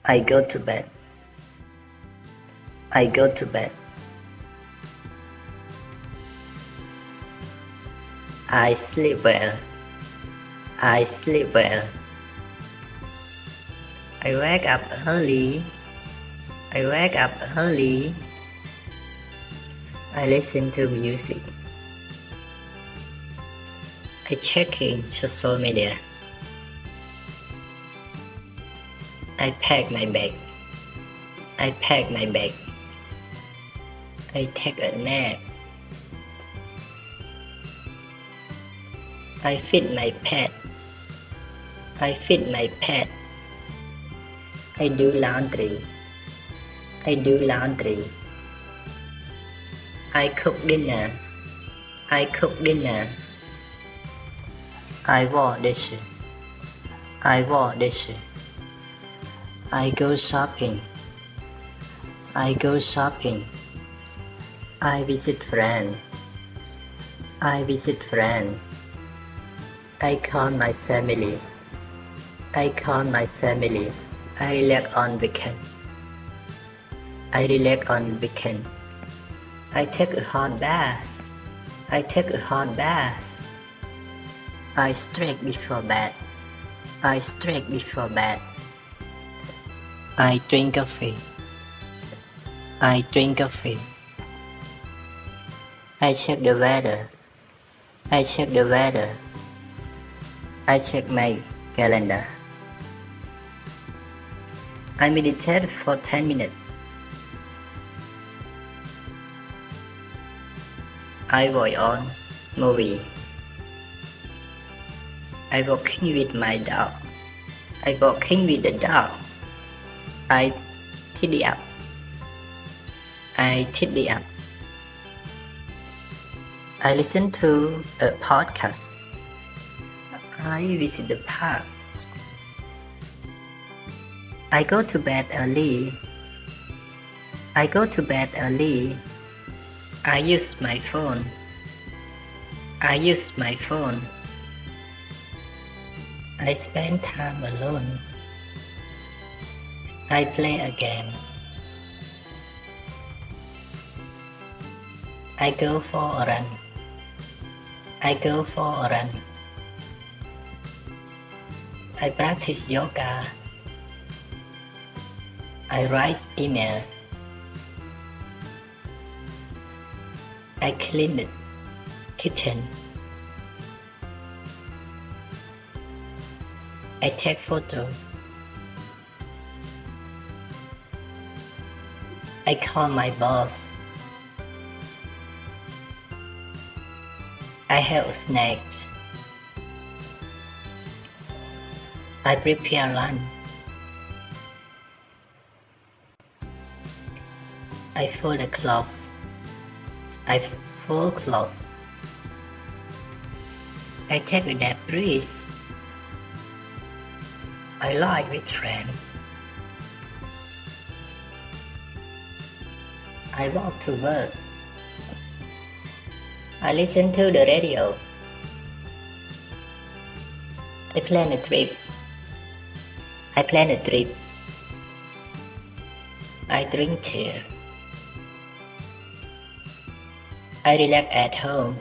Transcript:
I go to bed. I go to bed. I sleep well. I sleep well. I wake up early. I wake up early. I listen to music. I checking social media. I pack my bag. I pack my bag. I take a nap. I feed my pet. I feed my pet. I do laundry. I do laundry. I cook dinner. I cook dinner. I wash dishes. I wash dishes. I go shopping. I go shopping. I visit friends. I visit friends. I call my family. I call my family. I relax on weekend. I relax on weekend. I take a hot bath. I take a hot bath. I stretch before bed. I stretch before bed. I drink coffee. I drink coffee. I check the weather. I check the weather. I check my calendar. I meditate for 10 minutes. I watch on movie. I walking with my dog. I walking with the dog. I tidy up. I tidy up. I listen to a podcast. I visit the park. I go to bed early. I go to bed early. I use my phone. I use my phone. I spend time alone. I play a game. I go for a run. I go for a run. I practice yoga. I write email. I clean the kitchen. I take photo. I call my boss. I have snacks. I prepare lunch. I fold the clothes. I fold clothes. I take a deep breath. I lie with friends. I walk to work. I listen to the radio. I plan a trip. I plan a trip. I drink tea. I relax at home.